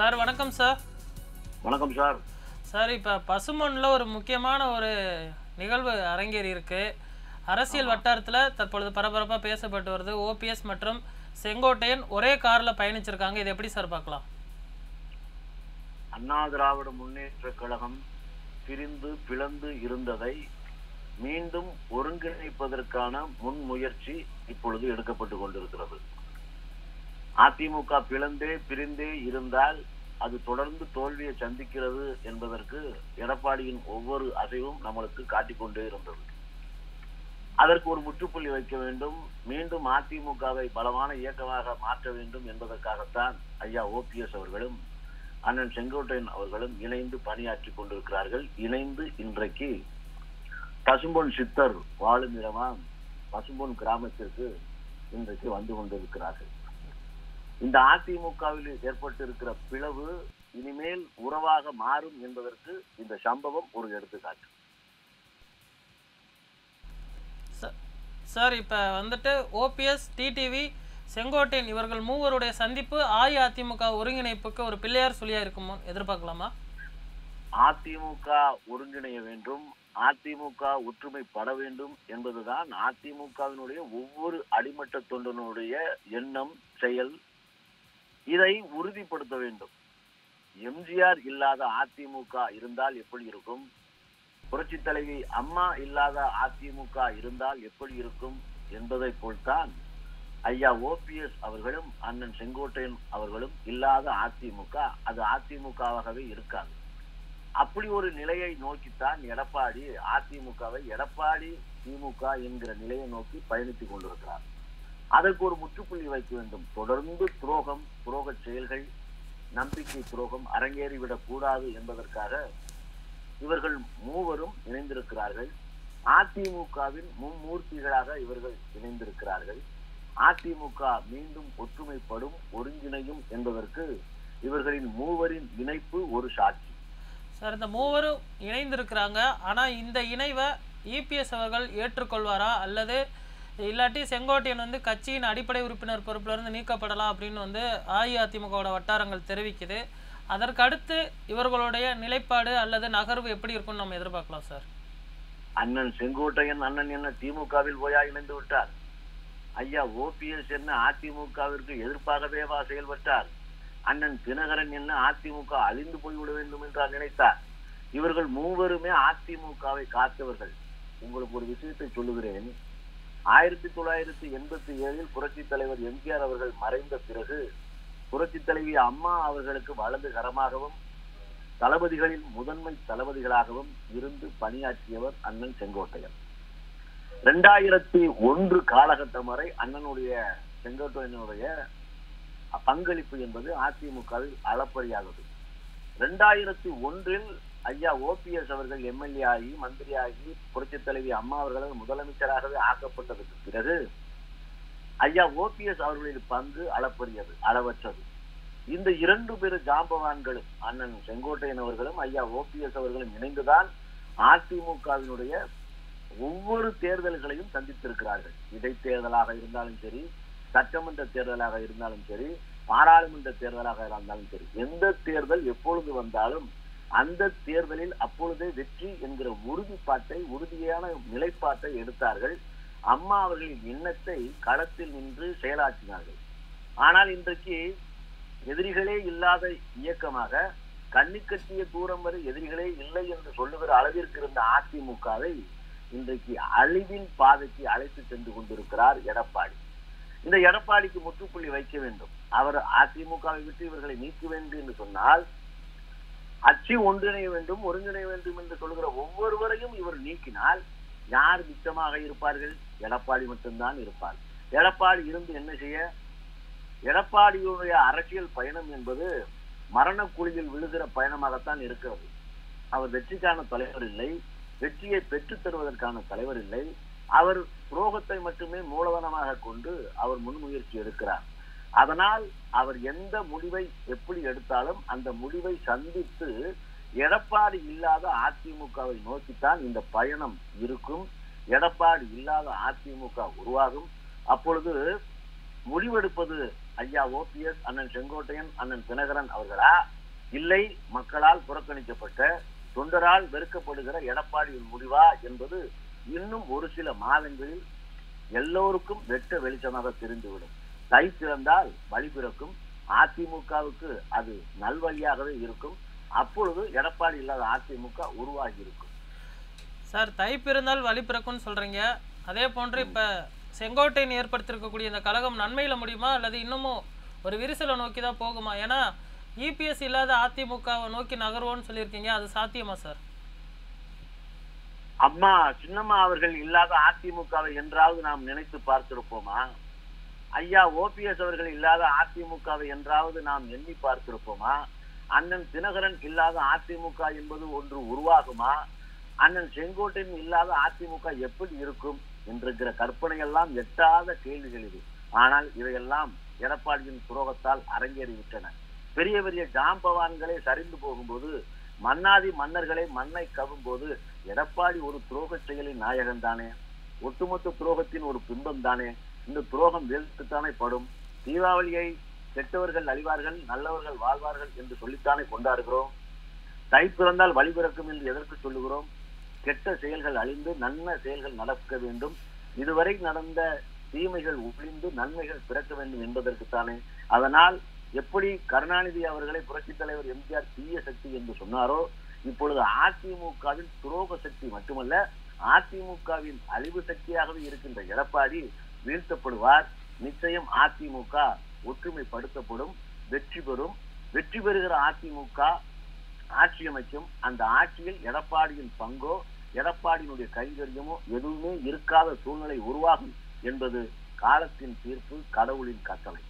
Sir வணக்கம் sir. வணக்கம் sir. Sir இப்போ பசுமொன்னில் ஒரு முக்கியமான ஒரு நிகழ்வு அரங்கேறி இருக்கு. அரசியல் வட்டாரத்தில் தற்பொழுது பரபரப்பாக பேசப்பட்டு வருது. ஓபிஎஸ் மற்றும் செங்கோட்டையன் ஒரே காரில் பயணிச்சிருக்காங்க. இதை எப்படி சார் பார்க்கலாம்? அண்ணா திராவிட முன்னேற்ற கழகம் பிரிந்து பிளந்து இருந்ததை மீண்டும் ஒருங்கிணைப்பதற்கான முன்முயற்சி இப்பொழுது எடுக்கப்பட்டு கொண்டிருக்கிறது. அதிமுக பிரிந்தே இருந்தால் அது தொடர்ந்து தோல்வியை சந்திக்கிறது என்பதற்கு எடப்பாடியின் ஒவ்வொரு அசைவும் நம்மளுக்கு காட்டிக்கொண்டே இருந்தது. அதற்கு ஒரு முற்றுப்புள்ளி வைக்க வேண்டும், மீண்டும் அதிமுகவை பலமான இயக்கமாக மாற்ற வேண்டும் என்பதற்காகத்தான் ஐயா ஓபிஎஸ் அவர்களும் அண்ணன் செங்கோட்டையன் அவர்களும் இணைந்து பணியாற்றி கொண்டிருக்கிறார்கள். இணைந்து இன்றைக்கு பசும்பொன் சித்தர் வாழும் இடமாம் பசும்பொன் கிராமத்திற்கு இன்றைக்கு வந்து கொண்டிருக்கிறார்கள். இந்த அதிமுகவில் ஏற்பட்டிருக்கிற பிளவு இனிமேல் உறவாக மாறும் என்பதற்கு இந்த சம்பவம் ஒரு எடுத்துக்காட்டு. சார் இப்ப வந்துட்டு ஓபிஎஸ், டிடிவி, செங்கோட்டையன் இவர்கள் மூவருடைய சந்திப்பு அஇஅதிமுக ஒருங்கிணைப்புக்கு ஒரு பிள்ளையார் சொல்லியா இருக்குமோ எதிர்பார்க்கலாமா? அதிமுக ஒருங்கிணைய வேண்டும், அதிமுக ஒற்றுமைப்பட வேண்டும் என்பதுதான் அதிமுகவினுடைய ஒவ்வொரு அடிமட்ட தொண்டனுடைய எண்ணம், செயல். இதை உறுதிப்படுத்த வேண்டும். எம்ஜிஆர் இல்லாத அதிமுக இருந்தால் எப்படி இருக்கும், புரட்சி தலைவி அம்மா இல்லாத அதிமுக இருந்தால் எப்படி இருக்கும் என்பதை போல்தான் ஐயா ஓபிஎஸ் அவர்களும் அண்ணன் செங்கோட்டையன் அவர்களும் இல்லாத அதிமுக அது அதிமுகவாகவே இருக்காது. அப்படி ஒரு நிலையை நோக்கித்தான் எடப்பாடி அதிமுகவை எடப்பாடி திமுக என்கிற நிலையை நோக்கி பயணித்துக் கொண்டிருக்கிறார். அதற்கு ஒரு முற்றுப்புள்ளி வைக்க வேண்டும். தொடர்ந்து துரோக செயல்கள், நம்பிக்கை துரோகம் அரங்கேறிவிடக் கூடாது என்பதற்காக இவர்கள் மூவரும் இணைந்திருக்கிறார்கள். அதிமுகவின் மும்மூர்த்திகளாக இவர்கள் இணைந்திருக்கிறார்கள். அதிமுக மீண்டும் ஒற்றுமைப்படும், ஒருங்கிணையும் என்பதற்கு இவர்களின் மூவரின் இணைப்பு ஒரு சாட்சி. சார் இந்த மூவரும் இணைந்திருக்கிறாங்க. ஆனா இந்த இணைவை இபிஎஸ் அவர்கள் ஏற்றுக்கொள்வாரா, அல்லது இல்லாட்டி செங்கோட்டையன் வந்து கட்சியின் அடிப்படை உறுப்பினர் பொறுப்புல இருந்து நீக்கப்படலாம் அப்படின்னு அஇஅதிமுக வட்டாரங்கள் தெரிவிக்குது. அதற்கு அடுத்து இவர்களுடைய நிலைப்பாடு அல்லது நகர்வு எப்படி இருக்கும்னு நம்ம எதிர்பார்க்கலாம் சார்? அண்ணன் செங்கோட்டையன் அண்ணன் என்ன திமுகவில் போயா இணைந்து விட்டார்? ஐயா ஓபிஎஸ் என்ன அதிமுகவிற்கு எதிர்ப்பாகவே செயல்பட்டார்? அண்ணன் தினகரன் என்ன அதிமுக அழிந்து போய்விட வேண்டும் என்றார் நினைத்தார்? இவர்கள் மூவருமே அதிமுகவை காத்தவர்கள். உங்களுக்கு ஒரு விஷயத்தை சொல்லுகிறேன். 1987 புரட்சி தலைவர் எம்ஜிஆர் அவர்கள் மறைந்த பிறகு புரட்சி தலைவி அம்மா அவர்களுக்கு வலது கரமாகவும் தளபதிகளின் முதன்மை தளபதிகளாகவும் இருந்து பணியாற்றியவர் அண்ணன் செங்கோட்டையன். 2001 காலகட்டம் வரை அண்ணனுடைய செங்கோட்டையனுடைய பங்களிப்பு என்பது அதிமுகவில் அளப்பரியானது. 2001 ஐயா ஓபிஎஸ் அவர்கள் எம்எல்ஏ ஆகி மந்திரியாகி புரட்சி தலைவி அம்மா அவர்கள் முதலமைச்சராகவே ஆக்கப்பட்டதற்கு பிறகு ஐயா ஓபிஎஸ் அவர்களின் பங்கு அளவற்றது. இந்த இரண்டு பேரு ஜாம்பவான்களும் அண்ணன் செங்கோட்டையன் அவர்களும் ஐயா ஓபிஎஸ் அவர்களும் இணைந்துதான் அதிமுகவினுடைய ஒவ்வொரு தேர்தல்களையும் சந்தித்திருக்கிறார்கள். இடைத்தேர்தலாக இருந்தாலும் சரி, சட்டமன்ற தேர்தலாக இருந்தாலும் சரி, பாராளுமன்ற தேர்தலாக இருந்தாலும் சரி, எந்த தேர்தல் எப்பொழுது வந்தாலும் அந்த தேர்தலில் அப்பொழுதே வெற்றி என்கிற உறுதியான நிலைப்பாட்டை எடுத்தார்கள். அம்மா அவர்களின் எண்ணத்தை களத்தில் நின்று செயலாற்றினார்கள். ஆனால் இன்றைக்கு எதிரிகளே இல்லாத இயக்கமாக, கண்ணுக்கட்டிய தூரம் வரை எதிரிகளே இல்லை என்று சொல்லுகிற அளவிற்கு இருந்த அதிமுகவை இன்றைக்கு அழிவின் பாதைக்கு அழைத்து சென்று கொண்டிருக்கிறார் எடப்பாடி. இந்த எடப்பாடிக்கு முற்றுப்புள்ளி வைக்க வேண்டும். அவர் அதிமுகவை விட்டு இவர்களை நீக்க வேண்டும் என்று சொன்னால், அச்சி ஒன்றிணைய வேண்டும், ஒருங்கிணைய வேண்டும் என்று சொல்கிற ஒவ்வொருவரையும் இவர் நீக்கினால் யார் மிச்சமாக இருப்பார்கள்? எடப்பாடி மட்டும்தான் இருப்பார். எடப்பாடி இருந்து என்ன செய்ய? எடப்பாடியுடைய அரசியல் பயணம் என்பது மரண குழியில் விழுகிற பயணமாகத்தான் இருக்கிறது. அவர் வெற்றிக்கான தலைவர் இல்லை, வெற்றியை பெற்றுத் தருவதற்கான தலைவர் இல்லை. அவர் துரோகத்தை மட்டுமே மூலதனமாக கொண்டு அவர் முன்முயற்சி எடுக்கிறார். அதனால் அவர் எந்த முடிவை எப்படி எடுத்தாலும் அந்த முடிவை சந்தித்து எடப்பாடி இல்லாத அதிமுகவை நோக்கித்தான் இந்த பயணம் இருக்கும். எடப்பாடி இல்லாத அதிமுக உருவாகும். அப்பொழுது முடிவெடுப்பது ஐயா ஓபிஎஸ், அண்ணன் செங்கோட்டையன், அண்ணன் தினகரன் அவர்களா, இல்லை மக்களால் புறக்கணிக்கப்பட்ட தொண்டரால் வெறுக்கப்படுகிற எடப்பாடியின் முடிவா என்பது இன்னும் ஒரு சில மாதங்களில் எல்லோருக்கும் வெட்ட வெளிச்சமாக தெரிந்துவிடும். தை பிறந்தால் வழி பிறக்கும். அதிமுகவுக்கு அது நல்வழியாகவே இருக்கும். அப்பொழுது எடப்பாடி இல்லாத அதிமுக உருவாகி இருக்கும். சார், தை பிறந்தால் வழி பிறக்கும்னு சொல்றீங்க. அதே போன்று இப்ப செங்கோட்டையன் ஏற்படுத்திருக்கக்கூடிய இந்த கழகம் நன்மையில முடியுமா அல்லது இன்னமும் ஒரு விரிசலை நோக்கி தான் போகுமா? ஏன்னா இபிஎஸ் இல்லாத அதிமுகவை நோக்கி நகர்வோன்னு சொல்லியிருக்கீங்க, அது சாத்தியமா சார்? அம்மா சின்னம்மா அவர்கள் இல்லாத அதிமுகவை என்றாவது நாம் நினைத்து பார்த்திருப்போமா? ஐயா ஓபிஎஸ் அவர்கள் இல்லாத அதிமுகவை என்றாவது நாம் எண்ணி பார்த்திருப்போமா? அண்ணன் தினகரன் இல்லாத அதிமுக என்பது ஒன்று உருவாகுமா? அண்ணன் செங்கோட்டையன் இல்லாத அதிமுக எப்படி இருக்கும் என்கிற கற்பனை எல்லாம் எட்டாத கேள்விகள் இது. ஆனால் இவையெல்லாம் எடப்பாடியின் துரோகத்தால் அரங்கேறிவிட்டன. பெரிய பெரிய ஜாம்பவான்களே சரிந்து போகும்போது, மன்னாதி மன்னர்களை மண்ணை கவும் போது எடப்பாடி ஒரு துரோக செயலின் நாயகன் தானே, ஒட்டுமொத்த துரோகத்தின் ஒரு பிம்பம் தானே. இந்த துரோகம் வீழ்த்துத்தானே படும். தீபாவளியை கெட்டவர்கள் அழிவார்கள், நல்லவர்கள் வாழ்வார்கள் என்று சொல்லித்தானே கொண்டாடுகிறோம். தை பிறந்தால் வழி பிறக்கும் என்று எதற்கு சொல்லுகிறோம்? கெட்ட செயல்கள் அழிந்து நல்ல செயல்கள் நடக்க வேண்டும். இதுவரை நடந்த தீமைகள் ஒழிந்து நன்மைகள் பிறக்க வேண்டும் என்பதற்குத்தானே. அதனால் எப்படி கருணாநிதி அவர்களை புரட்சித் தலைவர் எம்ஜிஆர் தீய சக்தி என்று சொன்னாரோ, இப்பொழுது அதிமுகவின் துரோக சக்தி மட்டுமல்ல, அதிமுகவின் அழிவு சக்தியாகவே இருக்கின்ற எடப்பாடி வீழ்த்தப்படுவார். நிச்சயம் அதிமுக ஒற்றுமைப்படுத்தப்படும், வெற்றி பெறும். வெற்றி பெறுகிற அதிமுக ஆட்சி அமைக்கும். அந்த ஆட்சியில் எடப்பாடியின் பங்கோ எடப்பாடியினுடைய கைங்கரியமோ எதுவுமே இருக்காத சூழ்நிலை உருவாகும் என்பது காலத்தின் தீர்ப்பு, கடவுளின் கட்டளை.